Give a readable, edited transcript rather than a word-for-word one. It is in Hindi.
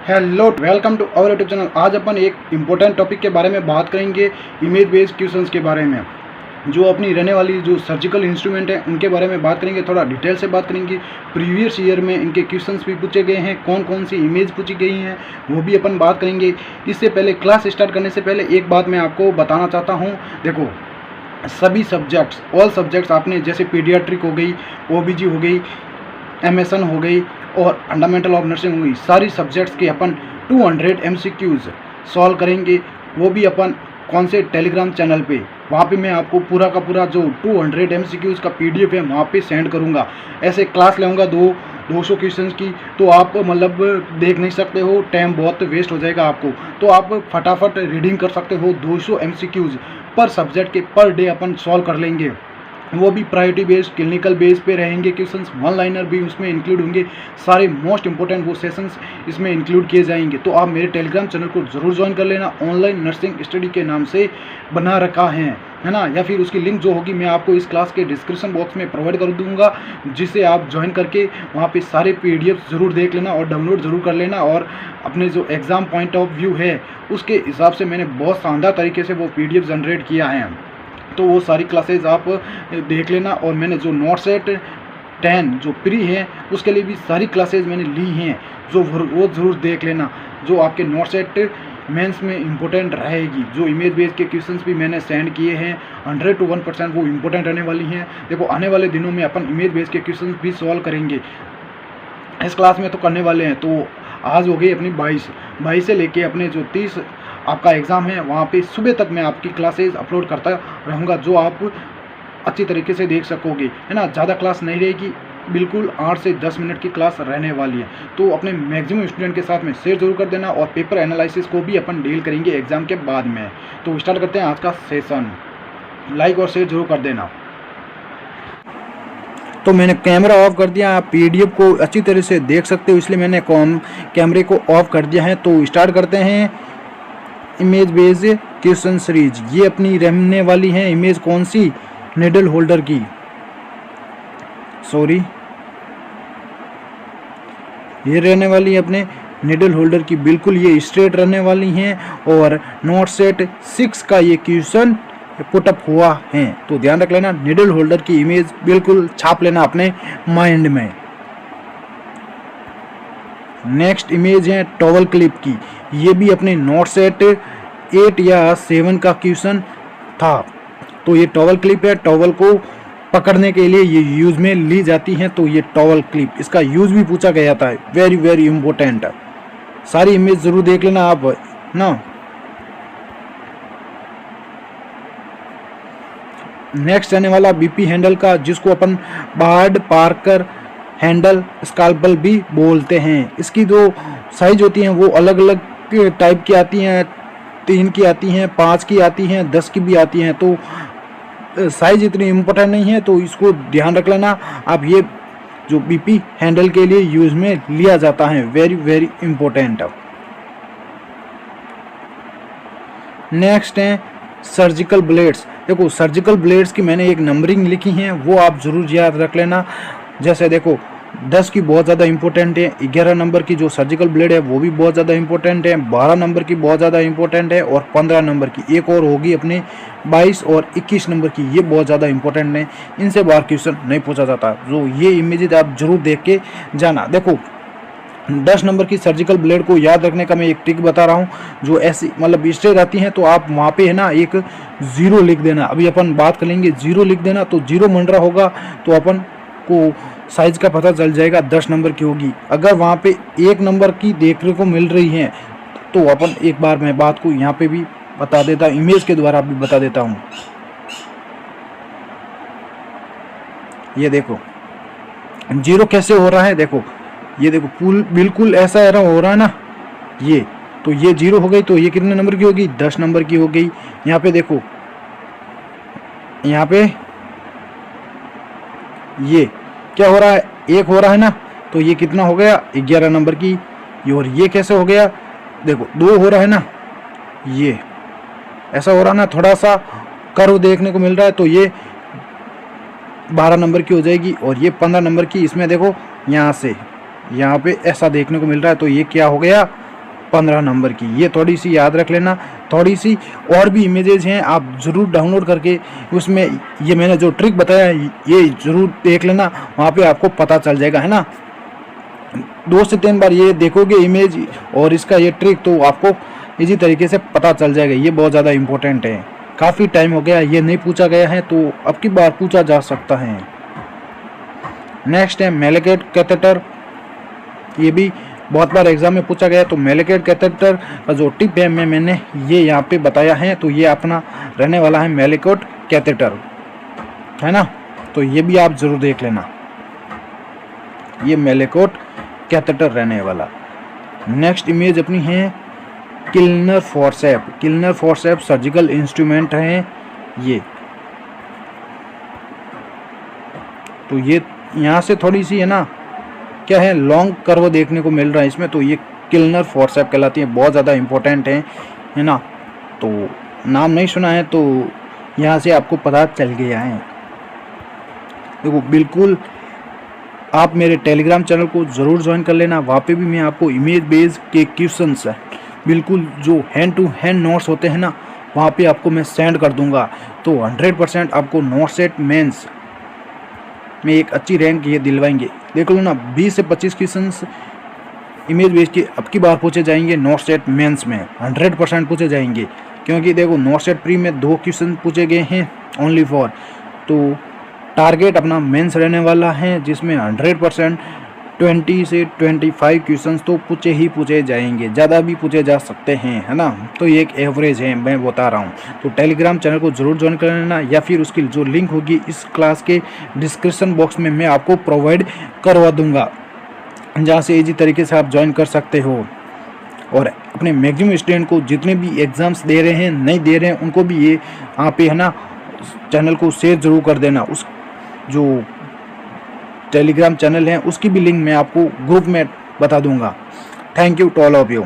Hello, welcome to our YouTube channel. आज अपन एक इम्पोर्टेंट टॉपिक के बारे में बात करेंगे, इमेज बेस्ड क्वेश्चंस के बारे में। जो अपनी रहने वाली जो सर्जिकल इंस्ट्रूमेंट है उनके बारे में बात करेंगे, थोड़ा डिटेल से बात करेंगे। प्रीवियस ईयर में इनके क्वेश्चंस भी पूछे गए हैं, कौन कौन सी इमेज पूछी गई हैं वो भी अपन बात करेंगे। इससे पहले क्लास स्टार्ट करने से पहले एक बात मैं आपको बताना चाहता हूँ। देखो, सभी सब्जेक्ट्स, ऑल सब्जेक्ट्स आपने, जैसे पीडियाट्रिक हो गई, ओबीजी हो गई, एमएसएन हो गई और फंडामेंटल ऑफ नर्सिंग हो गई, सारी सब्जेक्ट्स के अपन 200 एमसीक्यूज़ सॉल्व करेंगे। वो भी अपन कौन से टेलीग्राम चैनल पे, वहाँ पे मैं आपको पूरा का पूरा जो 200 एमसीक्यूज़ का पीडीएफ है वहाँ पे सेंड करूँगा। ऐसे क्लास लेऊँगा 200 क्वेश्चंस की, तो आप मतलब देख नहीं सकते हो, टाइम बहुत वेस्ट हो जाएगा आपको। तो आप फटाफट रीडिंग कर सकते हो। 200 एमसीक्यूज़ पर सब्जेक्ट के पर डे अपन सॉल्व कर लेंगे। वो भी प्रायोरिटी बेस्ड, क्लिनिकल बेस पे रहेंगे क्वेश्चंस, वन लाइनर भी उसमें इंक्लूड होंगे। सारे मोस्ट इंपॉर्टेंट वो सेशंस इसमें इंक्लूड किए जाएंगे। तो आप मेरे टेलीग्राम चैनल को ज़रूर ज्वाइन कर लेना। ऑनलाइन नर्सिंग स्टडी के नाम से बना रखा है ना, या फिर उसकी लिंक जो होगी मैं आपको इस क्लास के डिस्क्रिप्शन बॉक्स में प्रोवाइड कर दूंगा, जिसे आप ज्वाइन करके वहाँ पे सारे पीडीएफ ज़रूर देख लेना और डाउनलोड ज़रूर कर लेना। और अपने जो एग्ज़ाम पॉइंट ऑफ व्यू है उसके हिसाब से मैंने बहुत शानदार तरीके से वो पीडीएफ जनरेट किया है, तो वो सारी क्लासेज आप देख लेना। और मैंने जो नोटसेट 10 जो प्री है उसके लिए भी सारी क्लासेज मैंने ली हैं, जो वो ज़रूर देख लेना। जो आपके नोटसेट मेंस में इंपॉर्टेंट रहेगी, जो इमेज बेस्ड के क्वेश्चंस भी मैंने सेंड किए हैं, 100 to 1% वो इंपॉर्टेंट रहने वाली हैं। देखो, आने वाले दिनों में अपन इमेज बेस्ड के क्वेश्चंस भी सॉल्व करेंगे, इस क्लास में तो करने वाले हैं। तो आज हो गई अपनी 22 से लेके अपने जो 30 आपका एग्ज़ाम है, वहाँ पे सुबह तक मैं आपकी क्लासेज अपलोड करता रहूँगा, जो आप अच्छी तरीके से देख सकोगे, है ना। ज़्यादा क्लास नहीं रहेगी, बिल्कुल 8 से 10 मिनट की क्लास रहने वाली है। तो अपने मैक्सिमम स्टूडेंट के साथ में शेयर जरूर कर देना। और पेपर एनालिसिस को भी अपन डील करेंगे एग्ज़ाम के बाद में। तो स्टार्ट करते हैं आज का सेशन। लाइक और शेयर जरूर कर देना। तो मैंने कैमरा ऑफ कर दिया, आप पीडीएफ को अच्छी तरह से देख सकते हो, इसलिए मैंने कैमरे को ऑफ कर दिया है। तो स्टार्ट करते हैं इमेज बेस्ड क्वेश्चन सीरीज। ये अपनी रहने वाली है इमेज कौन सी, निडल होल्डर की, सॉरी ये रहने वाली है अपने निडल होल्डर की। बिल्कुल ये स्ट्रेट रहने वाली हैं और नोट सेट 6 का ये क्वेश्चन पुटअप हुआ है। तो ध्यान रख लेना, निडल होल्डर की इमेज बिल्कुल छाप लेना अपने माइंड में। नेक्स्ट इमेज है टॉवल क्लिप की। ये भी अपने नोट सेट 8 या 7 का क्वेश्चन था। तो ये टॉवल क्लिप है, टॉवल को पकड़ने के लिए ये यूज में ली जाती हैं। तो ये टॉवल क्लिप, इसका यूज भी पूछा गया था, वेरी वेरी इंपॉर्टेंट। सारी इमेज जरूर देख लेना आप ना। नेक्स्ट आने वाला बीपी हैंडल का, जिसको अपन बार्ड पार्कर हैंडल स्काल्पल भी बोलते हैं। इसकी जो साइज होती हैं वो अलग अलग टाइप की आती हैं, 3 की आती हैं, 5 की आती हैं, 10 की भी आती हैं। तो साइज इतनी इम्पोर्टेंट नहीं है, तो इसको ध्यान रख लेना आप। ये जो बीपी हैंडल के लिए यूज में लिया जाता है, वेरी वेरी इम्पोर्टेंट। नेक्स्ट है सर्जिकल ब्लेड्स। देखो, सर्जिकल ब्लेड्स की मैंने एक नंबरिंग लिखी है, वो आप जरूर याद रख लेना। जैसे देखो, 10 की बहुत ज़्यादा इंपॉर्टेंट है, 11 नंबर की जो सर्जिकल ब्लेड है वो भी बहुत ज़्यादा इंपॉर्टेंट है, 12 नंबर की बहुत ज़्यादा इंपॉर्टेंट है, और 15 नंबर की एक और होगी अपने 22 और 21 नंबर की, ये बहुत ज़्यादा इंपॉर्टेंट है। इनसे बाहर क्वेश्चन नहीं पूछा जाता। जो ये इमेजेस आप जरूर देख के जाना। देखो, 10 नंबर की सर्जिकल ब्लेड को याद रखने का मैं एक ट्रिक बता रहा हूँ। जो ऐसी मतलब स्ट्रेट आती हैं तो आप वहाँ पे है ना एक 0 लिख देना। अभी अपन बात कर लेंगे, 0 लिख देना, तो 0 बन रहा होगा तो अपन को साइज का पता चल जाएगा 10 नंबर की होगी। अगर वहाँ पे 1 नंबर की देखने को मिल रही है तो अपन एक बार मैं बात को यहाँ पे भी बता देता, इमेज के द्वारा भी बता देता हूँ। ये देखो 0 कैसे हो रहा है, देखो ये देखो पुल बिल्कुल ऐसा हो रहा है ना, ये तो ये 0 हो गई। तो ये कितने नंबर की होगी, 10 नंबर की हो गई। यहाँ पे देखो, यहाँ पे ये क्या हो रहा है, 1 हो रहा है ना, तो ये कितना हो गया, 11 नंबर की। और ये कैसे हो गया, देखो 2 हो रहा है ना, ये ऐसा हो रहा है ना, थोड़ा सा कर्व देखने को मिल रहा है, तो ये 12 नंबर की हो जाएगी। और ये 15 नंबर की, इसमें देखो यहाँ से यहाँ पे ऐसा देखने को मिल रहा है, तो ये क्या हो गया, 15 नंबर की। ये थोड़ी सी याद रख लेना। थोड़ी सी और भी इमेजेस हैं, आप ज़रूर डाउनलोड करके उसमें ये मैंने जो ट्रिक बताया ये ज़रूर देख लेना, वहाँ पे आपको पता चल जाएगा, है ना। 2 से 3 बार ये देखोगे इमेज और इसका ये ट्रिक, तो आपको इसी तरीके से पता चल जाएगा। ये बहुत ज़्यादा इम्पोर्टेंट है। काफ़ी टाइम हो गया ये नहीं पूछा गया है, तो अब की बार पूछा जा सकता है। नेक्स्ट है मेलिकेट कैथेटर। ये भी बहुत बार एग्जाम में पूछा गया। तो मेलिकेट कैथेटर का जो टिप है मैंने ये यहाँ पे बताया है। तो ये अपना रहने वाला है मेलिकेट कैथेटर, है ना। तो ये भी आप ज़रूर देख लेना, ये मेलिकेट कैथेटर रहने वाला। नेक्स्ट इमेज अपनी है किल्नर फोर्सेप। किल्नर फोर्सेप सर्जिकल इंस्ट्रूमेंट है ये। तो ये यहाँ से थोड़ी सी है ना, क्या है, लॉन्ग कर्व देखने को मिल रहा है इसमें। तो ये किल्नर फोर्सेप कहलाती है, बहुत ज़्यादा इम्पोर्टेंट है ना। तो नाम नहीं सुना है तो यहाँ से आपको पता चल गया है। देखो बिल्कुल आप मेरे टेलीग्राम चैनल को ज़रूर ज्वाइन कर लेना। वहाँ पे भी मैं आपको इमेज बेस्ड के क्वेश्चंस बिल्कुल जो हैंड टू हैंड नोट्स होते हैं ना, वहाँ पे आपको मैं सेंड कर दूँगा। तो 100% आपको नोट सेट मेंस में एक अच्छी रैंक ये दिलवाएंगे। देख लो ना, 20 से 25 क्वेश्चंस इमेज बेस्ड के अब की बार पूछे जाएंगे नोट सेट मेंस में, 100% पूछे जाएंगे। क्योंकि देखो नोट सेट प्री में 2 क्वेश्चन पूछे गए हैं ओनली फॉर। तो टारगेट अपना मेंस रहने वाला है जिसमें 100% 20 से 25 क्वेश्चंस तो पूछे ही पूछे जाएंगे, ज़्यादा भी पूछे जा सकते हैं, है ना। तो ये एक एवरेज है, मैं बता रहा हूँ। तो टेलीग्राम चैनल को ज़रूर ज्वाइन कर लेना, या फिर उसकी जो लिंक होगी इस क्लास के डिस्क्रिप्शन बॉक्स में मैं आपको प्रोवाइड करवा दूँगा, जहाँ से इजी तरीके से आप ज्वाइन कर सकते हो। और अपने मैक्सिमम स्टूडेंट को जितने भी एग्ज़ाम्स दे रहे हैं नहीं दे रहे हैं उनको भी ये यहाँ पे है ना चैनल को शेयर ज़रूर कर देना। उस जो टेलीग्राम चैनल है उसकी भी लिंक मैं आपको ग्रुप में बता दूंगा। Thank you to all of you.